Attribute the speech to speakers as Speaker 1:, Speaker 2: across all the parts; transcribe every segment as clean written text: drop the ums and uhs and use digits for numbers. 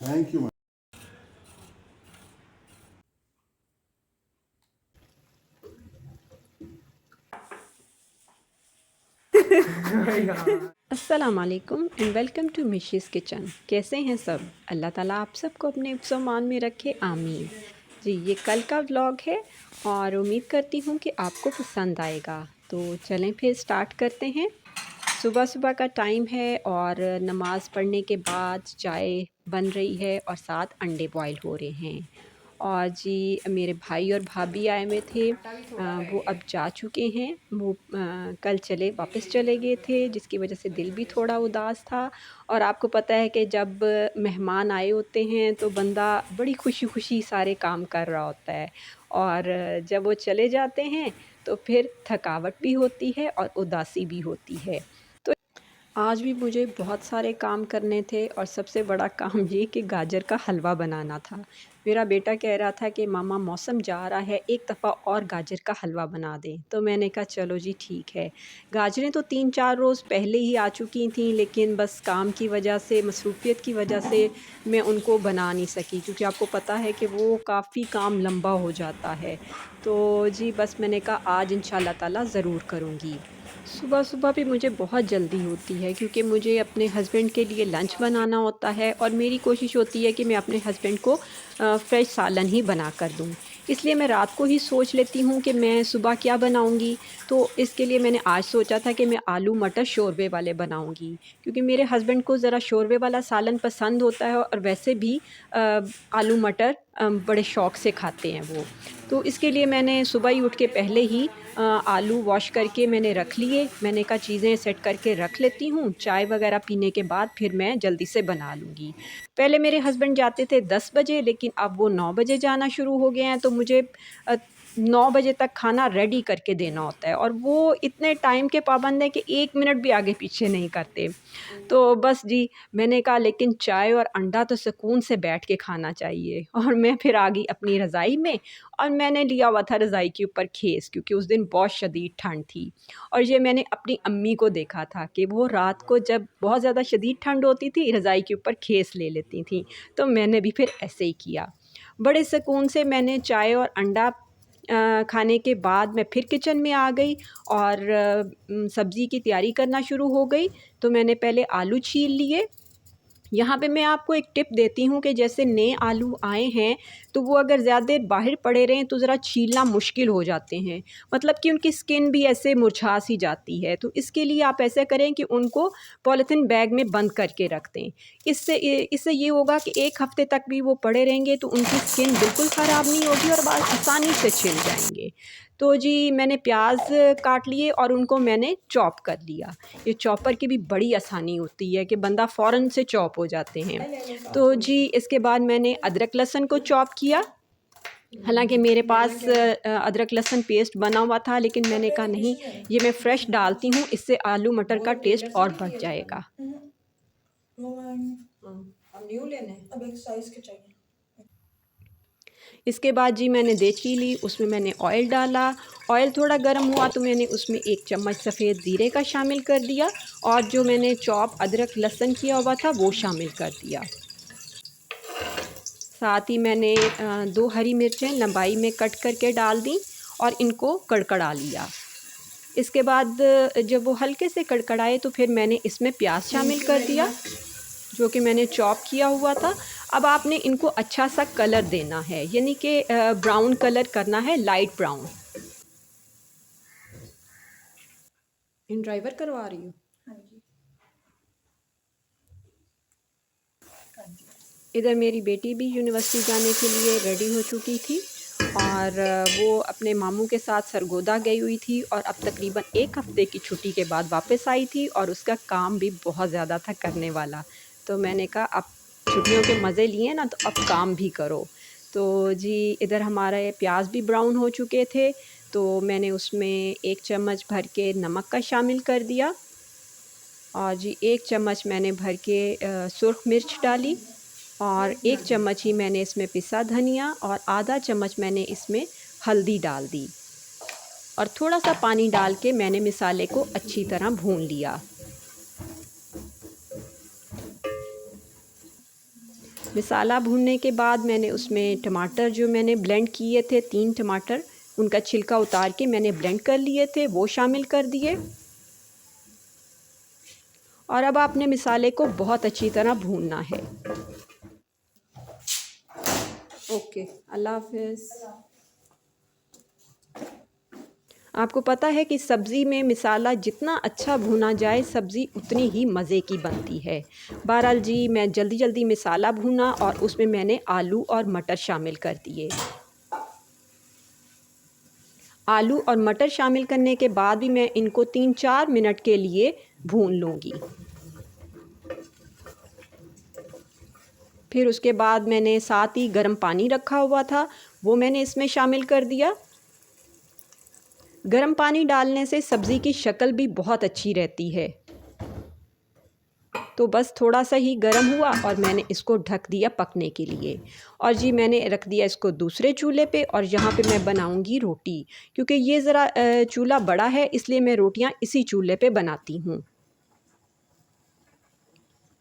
Speaker 1: Thank you.
Speaker 2: अस्सलाम वालेकुम and welcome to मिशीज़ kitchen. कैसे हैं सब? अल्लाह ताला आप सबको अपने हिफ्ज़ मान में रखे, आमीन। जी, ये कल का व्लॉग है और उम्मीद करती हूँ कि आपको पसंद आएगा। तो चलें फिर स्टार्ट करते हैं। सुबह सुबह का टाइम है और नमाज़ पढ़ने के बाद चाय बन रही है और साथ अंडे बॉयल हो रहे हैं। और जी मेरे भाई और भाभी आए हुए थे, वो अब जा चुके हैं। वो कल वापस चले गए थे, जिसकी वजह से दिल भी थोड़ा उदास था। और आपको पता है कि जब मेहमान आए होते हैं तो बंदा बड़ी खुशी खुशी सारे काम कर रहा होता है, और जब वो चले जाते हैं तो फिर थकावट भी होती है और उदासी भी होती है। तो आज भी मुझे बहुत सारे काम करने थे और सबसे बड़ा काम ये कि गाजर का हलवा बनाना था। मेरा बेटा कह रहा था कि मामा मौसम जा रहा है, एक दफ़ा और गाजर का हलवा बना दें। तो मैंने कहा चलो जी ठीक है। गाजरें तो 3-4 रोज़ पहले ही आ चुकी थीं, लेकिन बस काम की वजह से, मसरूफ़ियत की वजह से मैं उनको बना नहीं सकी, क्योंकि आपको पता है कि वो काफ़ी काम लंबा हो जाता है। तो जी बस मैंने कहा आज इंशाअल्लाह ताला ज़रूर करूँगी। सुबह-सुबह भी मुझे बहुत जल्दी होती है, क्योंकि मुझे अपने हस्बैंड के लिए लंच बनाना होता है और मेरी कोशिश होती है कि मैं अपने हस्बैंड को फ्रेश सालन ही बना कर दूँ। इसलिए मैं रात को ही सोच लेती हूँ कि मैं सुबह क्या बनाऊँगी। तो इसके लिए मैंने आज सोचा था कि मैं आलू मटर शोरबे वाले बनाऊँगी, क्योंकि मेरे हस्बैंड को ज़रा शोरबे वाला सालन पसंद होता है और वैसे भी आलू मटर बड़े शौक़ से खाते हैं वो। तो इसके लिए मैंने सुबह ही उठ के पहले ही आलू वॉश करके मैंने रख लिए। मैंने कहा चीज़ें सेट करके रख लेती हूँ, चाय वग़ैरह पीने के बाद फिर मैं जल्दी से बना लूँगी। पहले मेरे हस्बैंड जाते थे 10 बजे, लेकिन अब वो 9 बजे जाना शुरू हो गए हैं, तो मुझे 9 बजे तक खाना रेडी करके देना होता है, और वो इतने टाइम के पाबंद हैं कि 1 मिनट भी आगे-पीछे नहीं करते। तो बस जी, मैंने कहा लेकिन चाय और अंडा तो सुकून से बैठ के खाना चाहिए, और मैं फिर आ गई अपनी रज़ाई में, और मैंने लिया हुआ था रज़ाई के ऊपर खेस, क्योंकि उस दिन बहुत शदीद ठंड थी। और ये मैंने अपनी अम्मी को देखा था कि वो रात को जब बहुत ज़्यादा शदीद ठंड होती थी, रज़ाई के ऊपर खेस ले लेती थीं, तो मैंने भी फिर ऐसे ही किया। बड़े सुकून से मैंने चाय और अंडा खाने के बाद मैं फिर किचन में आ गई और सब्ज़ी की तैयारी करना शुरू हो गई। तो मैंने पहले आलू छील लिए। यहाँ पे मैं आपको एक टिप देती हूँ कि जैसे नए आलू आए हैं, तो वो अगर ज़्यादा देर बाहर पड़े रहें तो ज़रा छीलना मुश्किल हो जाते हैं। मतलब कि उनकी स्किन भी ऐसे मुरझा सी जाती है। तो इसके लिए आप ऐसा करें कि उनको पॉलीथीन बैग में बंद करके रख दें। इससे ये होगा कि 1 हफ़्ते तक भी वो पड़े रहेंगे तो उनकी स्किन बिल्कुल ख़राब नहीं होगी और बाल आसानी से छिल जाएँगे। तो जी मैंने प्याज़ काट लिए और उनको मैंने चॉप कर लिया। ये चॉपर की भी बड़ी आसानी होती है कि बंदा फ़ौरन से चॉप हो जाते हैं। तो जी इसके बाद मैंने अदरक लहसुन को चॉप किया। हालाँकि मेरे पास अदरक लहसुन पेस्ट बना हुआ था, लेकिन मैंने कहा नहीं, ये मैं फ्रेश डालती हूँ, इससे आलू मटर का टेस्ट और बढ़ जाएगा। न्यू लेना है? अब एक साइज़ के चाहिए। इसके बाद जी मैंने देचकी ली, उसमें मैंने ऑयल डाला। ऑयल थोड़ा गर्म हुआ तो मैंने उसमें 1 चम्मच सफ़ेद ज़ीरे का शामिल कर दिया, और जो मैंने चॉप अदरक लहसुन किया हुआ था वो शामिल कर दिया। साथ ही मैंने 2 हरी मिर्चें लंबाई में कट करके डाल दी और इनको कड़कड़ा लिया। इसके बाद जब वो हल्के से कड़कड़ाए तो फिर मैंने इसमें प्याज शामिल कर दिया, जो कि मैंने चॉप किया हुआ था। अब आपने इनको अच्छा सा कलर देना है, यानी कि ब्राउन कलर करना है, लाइट ब्राउन। इन ड्राइवर करवा रही हूँ। हाँ जी। इधर मेरी बेटी भी यूनिवर्सिटी जाने के लिए रेडी हो चुकी थी, और वो अपने मामू के साथ सरगोदा गई हुई थी, और अब तकरीबन 1 हफ़्ते की छुट्टी के बाद वापस आई थी, और उसका काम भी बहुत ज़्यादा था करने वाला। तो मैंने कहा अब छुट्टियों के मज़े लिए ना, तो अब काम भी करो। तो जी इधर हमारे प्याज भी ब्राउन हो चुके थे, तो मैंने उसमें 1 चम्मच भर के नमक का शामिल कर दिया, और जी 1 चम्मच मैंने भर के सुर्ख मिर्च डाली, और 1 चम्मच ही मैंने इसमें पिसा धनिया, और आधा चम्मच मैंने इसमें हल्दी डाल दी, और थोड़ा-सा पानी डाल के मैंने मसाले को अच्छी तरह भून लिया। मसाला भूनने के बाद मैंने उसमें टमाटर जो मैंने ब्लेंड किए थे, 3 टमाटर, उनका छिलका उतार के मैंने ब्लेंड कर लिए थे, वो शामिल कर दिए। और अब आपने मसाले को बहुत अच्छी तरह भूनना है। ओके, अल्लाह हाफ़िज़। आपको पता है कि सब्ज़ी में मसाला जितना अच्छा भुना जाए सब्ज़ी उतनी ही मज़े की बनती है। बहरहाल जी, मैं जल्दी जल्दी मसाला भुना और उसमें मैंने आलू और मटर शामिल कर दिए। आलू और मटर शामिल करने के बाद भी मैं इनको 3-4 मिनट के लिए भून लूँगी। फिर उसके बाद मैंने साथ ही गर्म पानी रखा हुआ था, वो मैंने इसमें शामिल कर दिया। गर्म पानी डालने से सब्ज़ी की शक्ल भी बहुत अच्छी रहती है। तो बस थोड़ा सा ही गर्म हुआ और मैंने इसको ढक दिया पकने के लिए। और जी, मैंने रख दिया इसको दूसरे चूल्हे पे और यहाँ पे मैं बनाऊंगी रोटी, क्योंकि ये ज़रा चूल्हा बड़ा है, इसलिए मैं रोटियाँ इसी चूल्हे पे बनाती हूँ।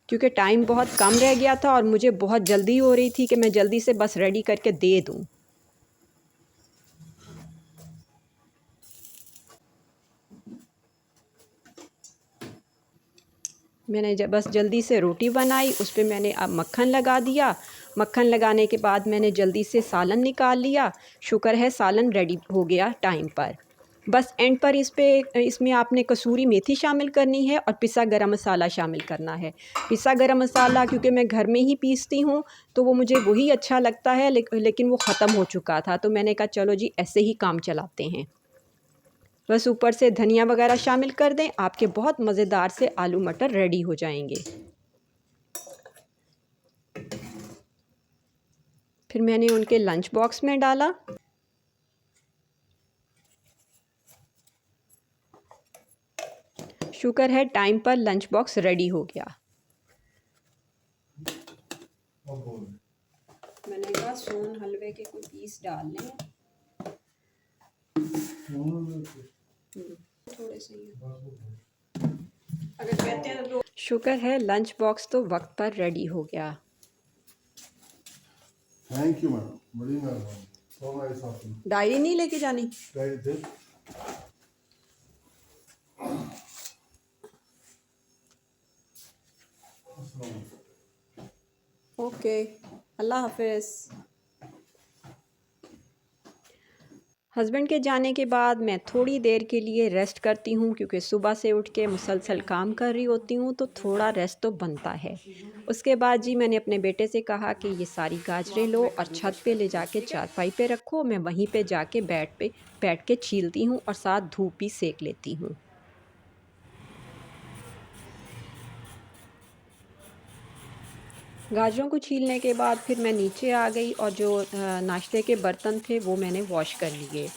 Speaker 2: क्योंकि टाइम बहुत कम रह गया था और मुझे बहुत जल्दी हो रही थी कि मैं जल्दी से बस रेडी करके दे दूँ। मैंने जब बस जल्दी से रोटी बनाई, उस पे मैंने अब मक्खन लगा दिया। मक्खन लगाने के बाद मैंने जल्दी से सालन निकाल लिया। शुक्र है सालन रेडी हो गया टाइम पर। बस एंड पर इसमें आपने कसूरी मेथी शामिल करनी है और पिसा गरम मसाला शामिल करना है। पिसा गरम मसाला क्योंकि मैं घर में ही पीसती हूँ, तो वो मुझे वही अच्छा लगता है, लेकिन वो ख़त्म हो चुका था, तो मैंने कहा चलो जी ऐसे ही काम चलाते हैं। बस ऊपर से धनिया वगैरह शामिल कर दें, आपके बहुत मज़ेदार से आलू मटर रेडी हो जाएंगे। फिर मैंने उनके लंच बॉक्स में डाला। शुक्र है टाइम पर लंच बॉक्स रेडी हो गया। मैंने कहा सोन हलवे के कोई पीस डाल लें। थोड़े से ही अगर कहते हैं तो। शुक्र है लंच बॉक्स तो वक्त पर रेडी हो गया।
Speaker 1: थैंक यू मैडम, बड़ी मेहरबानी। So nice of you.
Speaker 2: Diary नहीं लेके जानी?
Speaker 1: डायरी दे।
Speaker 2: ओके, अल्लाह हाफिज़। हस्बैंड के जाने के बाद मैं थोड़ी देर के लिए रेस्ट करती हूँ, क्योंकि सुबह से उठ के मुसलसल काम कर रही होती हूँ, तो थोड़ा रेस्ट तो बनता है। उसके बाद जी मैंने अपने बेटे से कहा कि ये सारी गाजरें लो और छत पे ले जाके चारपाई पे रखो, मैं वहीं पे जाके बैठ के छीलती हूँ और साथ धूप भी सेक लेती हूँ। गाजरों को छीलने के बाद फिर मैं नीचे आ गई और जो नाश्ते के बर्तन थे वो मैंने वॉश कर लिए।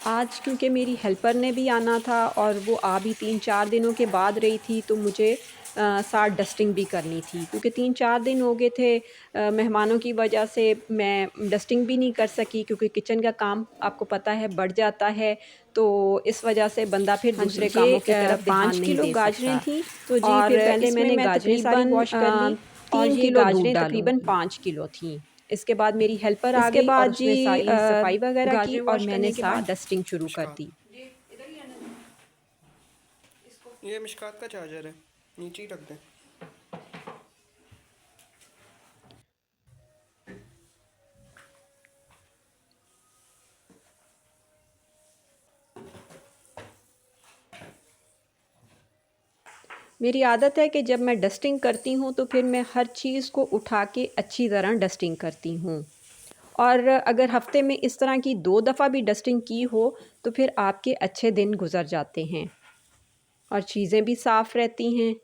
Speaker 2: आज क्योंकि मेरी हेल्पर ने भी आना था और वो आ भी 3-4 दिनों के बाद रही थी, तो मुझे साथ डस्टिंग भी करनी थी, क्योंकि 3-4 दिन हो गए थे मेहमानों की वजह से मैं डस्टिंग भी नहीं कर सकी, क्योंकि किचन का काम आपको पता है बढ़ जाता है, तो इस वजह से बंदा फिर दूसरे कामों की तरफ ध्यान नहीं दे सकता। 5 किलो गाजरें थी, तो जी
Speaker 1: और
Speaker 2: फिर पहले मैंने गाजरें सारी वॉश कर ली और
Speaker 1: 3
Speaker 2: ये
Speaker 1: किलो दूध
Speaker 2: गाजरें
Speaker 1: डालूं।
Speaker 2: तकरीबन 5 किलो थी। इसके बाद मेरी हेल्पर आ
Speaker 1: इसके
Speaker 2: गई और
Speaker 1: बाद जी
Speaker 2: उसने सारी सफाई वगैरह की
Speaker 1: गाजरें
Speaker 2: और
Speaker 1: वॉश
Speaker 2: मैंने
Speaker 1: करने के
Speaker 2: साथ
Speaker 1: बाद
Speaker 2: डस्टिंग शुरू कर दी।
Speaker 3: ये मिशकात का चार्जर है, नीचे ही रख दें।
Speaker 2: मेरी आदत है कि जब मैं डस्टिंग करती हूँ तो फिर मैं हर चीज़ को उठा के अच्छी तरह डस्टिंग करती हूँ। और अगर हफ्ते में इस तरह की 2 दफ़ा भी डस्टिंग की हो तो फिर आपके अच्छे दिन गुज़र जाते हैं और चीज़ें भी साफ़ रहती हैं।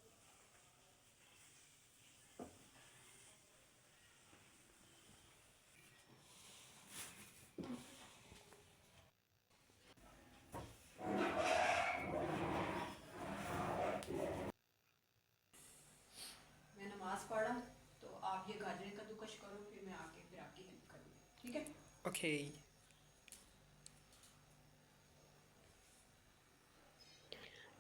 Speaker 2: मैं नमाज़ पढ़ा तो आप ये गाजरें कद्दूकस करो, फिर मैं आके फिर आपकी हेल्प करूँगी, ठीक है?
Speaker 3: ओके।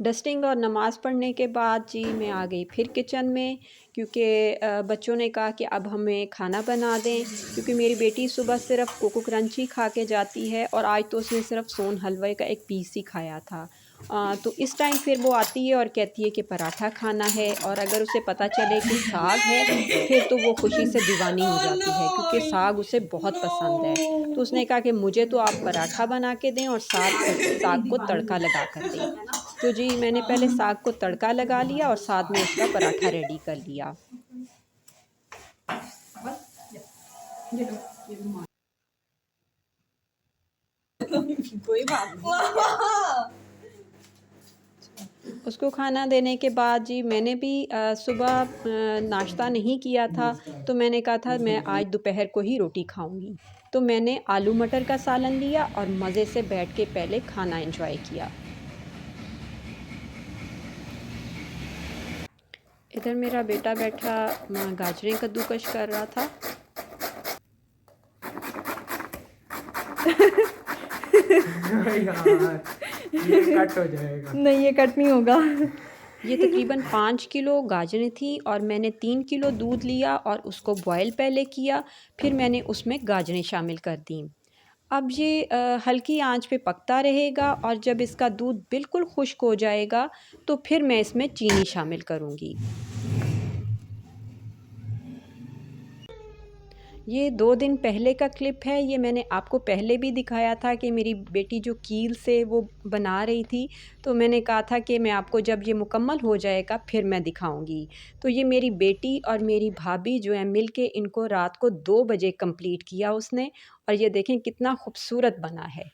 Speaker 2: डस्टिंग और नमाज़ पढ़ने के बाद जी मैं आ गई फिर किचन में, क्योंकि बच्चों ने कहा कि अब हमें खाना बना दें, क्योंकि मेरी बेटी सुबह सिर्फ़ कोको क्रंच ही खा के जाती है और आज तो उसने सिर्फ़ सोन हलवे का एक पीस ही खाया था। तो इस टाइम फिर वो आती है और कहती है कि पराठा खाना है, और अगर उसे पता चले कि साग है फिर तो वो खुशी से दीवानी हो जाती है, क्योंकि साग उसे बहुत पसंद है। तो उसने कहा कि मुझे तो आप पराठा बना के दें और साग को तड़का लगा कर दें। तो जी मैंने पहले साग को तड़का लगा लिया और साथ में उसका पराठा रेडी कर लिया। कोई बात नहीं। उसको खाना देने के बाद जी मैंने भी सुबह नाश्ता नहीं किया था, तो मैंने कहा था मैं आज दोपहर को ही रोटी खाऊंगी। तो मैंने आलू मटर का सालन लिया और मज़े से बैठ के पहले खाना एंजॉय किया। इधर मेरा बेटा बैठा गाजरें कद्दूकश कर रहा था।
Speaker 3: यार ये कट हो जाएगा।
Speaker 4: नहीं, ये कट नहीं होगा।
Speaker 2: ये तकरीबन 5 किलो गाजरें थी और मैंने 3 किलो दूध लिया और उसको बॉयल पहले किया, फिर मैंने उसमें गाजरें शामिल कर दी। अब ये हल्की आंच पे पकता रहेगा और जब इसका दूध बिल्कुल खुश्क हो जाएगा तो फिर मैं इसमें चीनी शामिल करूँगी। ये 2 दिन पहले का क्लिप है। ये मैंने आपको पहले भी दिखाया था कि मेरी बेटी जो कील से वो बना रही थी, तो मैंने कहा था कि मैं आपको जब ये मुकम्मल हो जाएगा फिर मैं दिखाऊंगी। तो ये मेरी बेटी और मेरी भाभी जो है मिलके इनको रात को 2 बजे कंप्लीट किया उसने, और ये देखें कितना खूबसूरत बना है।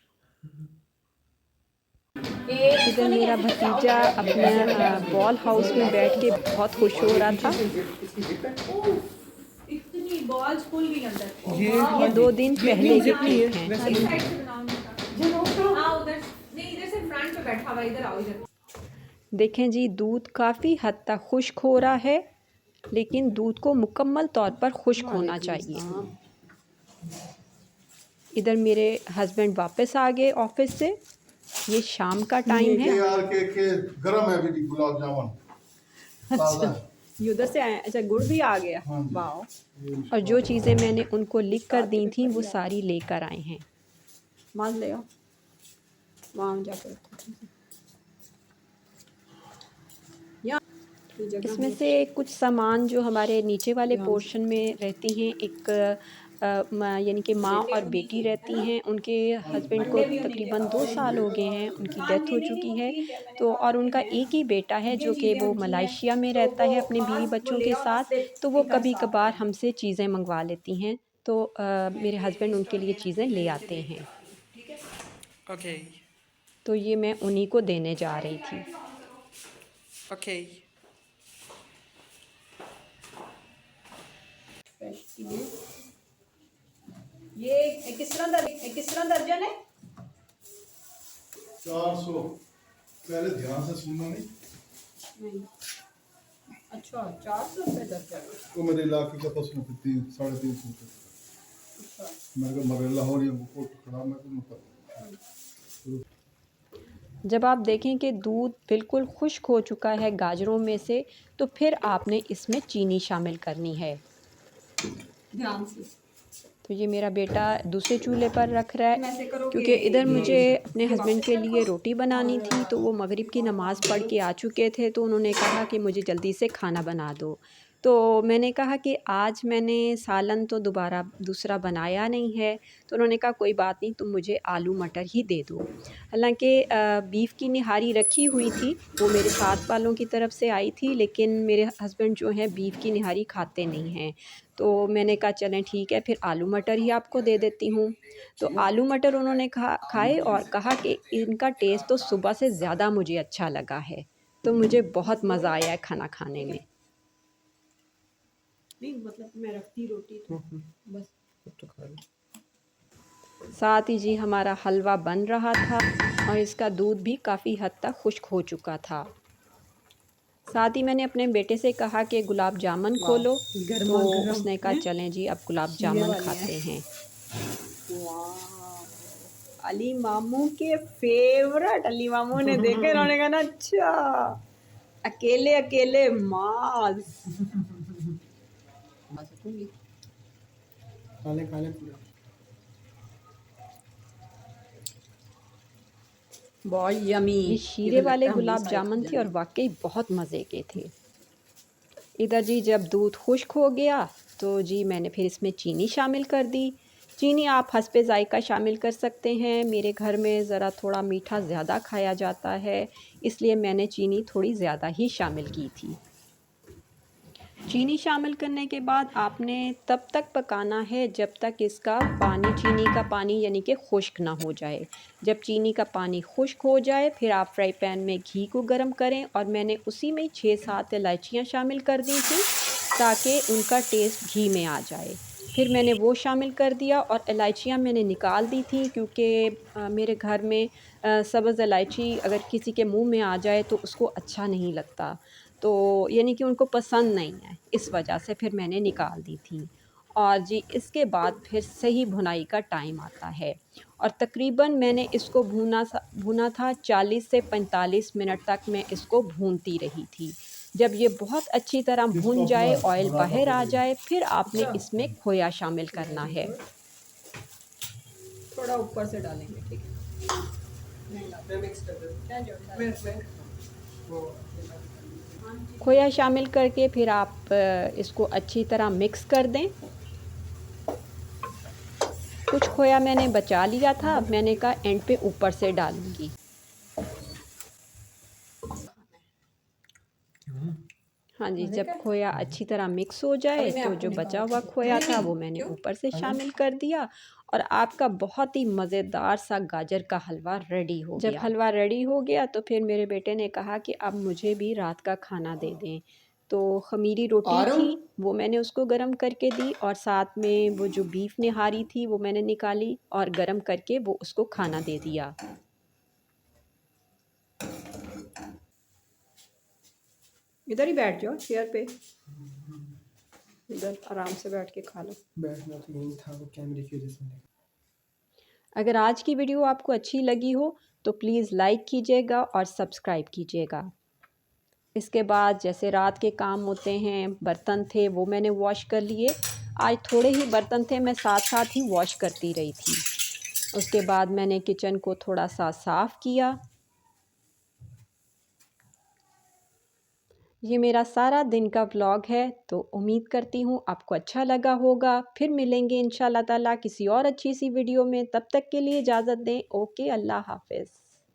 Speaker 2: इधर मेरा भतीजा अपने बॉल हाउस में बैठ के बहुत खुश हो रहा था।
Speaker 4: इतनी बॉल्स फुल भी अंदर।
Speaker 2: ये 2 दिन पहले की क्लिप हैं।
Speaker 4: हाँ, उधर नहीं, इधर से फ्रंट पे बैठा हुआ, इधर आओ इधर।
Speaker 2: देखें जी दूध काफ़ी हद तक खुश्क हो रहा है, लेकिन दूध को मुकम्मल तौर पर खुश्क होना चाहिए। इधर मेरे हस्बैंड वापस आ गए ऑफिस से। ये शाम का टाइम है।
Speaker 1: के गरम है भी गुलाब जामुन ताज़ा है।
Speaker 2: ये उधर से आए। अच्छा, गुड़ भी आ गया।
Speaker 1: हाँ जी।
Speaker 2: वाह। और जो चीज़ें मैंने उनको लिख कर दी थी वो सारी लेकर आए हैं। मान ले आओ, वहाँ जाकर इसमें से कुछ सामान जो हमारे नीचे वाले पोर्शन में रहती हैं, एक यानी कि माँ और बेटी रहती हैं। उनके हस्बैंड को तकरीबन 2 साल हो गए हैं, उनकी डेथ हो चुकी है। तो और उनका एक ही बेटा है जो कि वो मलाइशिया में रहता है अपने बीवी बच्चों के साथ। तो वो कभी कभार हमसे चीज़ें मंगवा लेती हैं, तो मेरे हस्बैंड उनके लिए चीज़ें ले आते हैं।
Speaker 3: ओके
Speaker 2: तो ये मैं उन्हीं को देने जा रही थी।
Speaker 3: ओके।
Speaker 2: ये किस तरह दर्जन है?
Speaker 1: 400 पहले ध्यान से सुनना नहीं।
Speaker 2: अच्छा, 400 रुपये दर्जन।
Speaker 1: वो मेरे इलाके का तो सुनो 300-350 रुपये। मेरे को मगर लाहौर या वो खड़ा मैं तो पता।
Speaker 2: जब आप देखें कि दूध बिल्कुल खुश्क हो चुका है गाजरों में से, तो फिर आपने इसमें चीनी शामिल करनी है ध्यान से। तो ये मेरा बेटा दूसरे चूल्हे पर रख रहा है, क्योंकि इधर मुझे अपने हस्बैंड के लिए रोटी बनानी थी। तो वो मगरिब की नमाज़ पढ़ के आ चुके थे, तो उन्होंने कहा कि मुझे जल्दी से खाना बना दो। तो मैंने कहा कि आज मैंने सालन तो दोबारा दूसरा बनाया नहीं है। तो उन्होंने कहा कोई बात नहीं, तुम मुझे आलू मटर ही दे दो। हालांकि बीफ़ की निहारी रखी हुई थी, वो मेरे साथ वालों की तरफ से आई थी, लेकिन मेरे हस्बैंड जो हैं बीफ़ की निहारी खाते नहीं हैं। तो मैंने कहा चलें ठीक है, फिर आलू मटर ही आपको दे देती हूँ। तो आलू मटर उन्होंने खाए और कहा कि इनका टेस्ट तो सुबह से ज़्यादा मुझे अच्छा लगा है। तो मुझे बहुत मज़ा आया है खाना खाने में। नहीं मतलब मैं रखती रोटी तो बस
Speaker 3: तो खा लो।
Speaker 2: साथ ही जी हमारा हलवा बन रहा था और इसका दूध भी काफ़ी हद तक खुश्क हो चुका था। साथ ही मैंने अपने बेटे से कहा कि गुलाब जामुन खोलो, तो उसने कहा चलें जी अब गुलाब जामुन खाते हैं। अली मामू के फेवरेट। अली मामू ने देखे, उन्होंने कहा ना अच्छा अकेले अकेले मांस।
Speaker 3: खा ले पूरा।
Speaker 2: बहुत यमी। ये शीरे वाले गुलाब जामुन थे और वाकई बहुत मज़े के थे। इधर जी जब दूध खुश्क हो गया तो जी मैंने फिर इसमें चीनी शामिल कर दी। चीनी आप हस्बे ज़ायक़ा शामिल कर सकते हैं। मेरे घर में ज़रा थोड़ा मीठा ज़्यादा खाया जाता है, इसलिए मैंने चीनी थोड़ी ज़्यादा ही शामिल की थी। चीनी शामिल करने के बाद आपने तब तक पकाना है जब तक इसका पानी, चीनी का पानी यानी कि खुश्क ना हो जाए। जब चीनी का पानी खुश्क हो जाए फिर आप फ्राई पैन में घी को गर्म करें और मैंने उसी में 6-7 इलायचियाँ शामिल कर दी थी ताकि उनका टेस्ट घी में आ जाए। फिर मैंने वो शामिल कर दिया और इलायचियाँ मैंने निकाल दी थी क्योंकि मेरे घर में सब्ज़ इलायची अगर किसी के मुंह में आ जाए तो उसको अच्छा नहीं लगता, तो यानी कि उनको पसंद नहीं है, इस वजह से फिर मैंने निकाल दी थी। और जी इसके बाद फिर सही भुनाई का टाइम आता है और तकरीबन मैंने इसको भूना था 40 से 45 मिनट तक मैं इसको भूनती रही थी। जब ये बहुत अच्छी तरह भुन जाए, ऑयल बाहर आ जाए, फिर आपने इसमें खोया शामिल करना है।
Speaker 4: थोड़ा ऊपर से डालेंगे, ठीक है?
Speaker 3: मैं मिक्स कर दूँ। मैं वो
Speaker 2: खोया शामिल करके फिर आप इसको अच्छी तरह मिक्स कर दें। कुछ खोया मैंने बचा लिया था, मैंने कहा एंड पे ऊपर से डालूंगी। हाँ जी, जब खोया अच्छी तरह मिक्स हो जाए तो जो बचा हुआ खोया था वो मैंने ऊपर से शामिल कर दिया और आपका बहुत ही मज़ेदार सा गाजर का हलवा रेडी हो गया। जब हलवा रेडी हो गया तो फिर मेरे बेटे ने कहा कि अब मुझे भी रात का खाना दे दें, तो खमीरी रोटी थी वो मैंने उसको गरम करके दी और साथ में वो जो बीफ निहारी थी वो मैंने निकाली और गरम करके वो उसको खाना दे दिया। इधर ही बैठ जाओ चेयर पे, इधर आराम से बैठ के खा लो।
Speaker 3: बैठना तो यही था, वो कैमरे की वजह से।
Speaker 2: अगर आज की वीडियो आपको अच्छी लगी हो तो प्लीज़ लाइक कीजिएगा और सब्सक्राइब कीजिएगा। इसके बाद जैसे रात के काम होते हैं, बर्तन थे वो मैंने वॉश कर लिए। आज थोड़े ही बर्तन थे, मैं साथ साथ ही वॉश करती रही थी। उसके बाद मैंने किचन को थोड़ा सा साफ़ किया। ये मेरा सारा दिन का व्लॉग है, तो उम्मीद करती हूँ आपको अच्छा लगा होगा। फिर मिलेंगे इंशाल्लाह ताला किसी और अच्छी सी वीडियो में, तब तक के लिए इजाज़त दें। ओके, अल्लाह हाफ़िज़।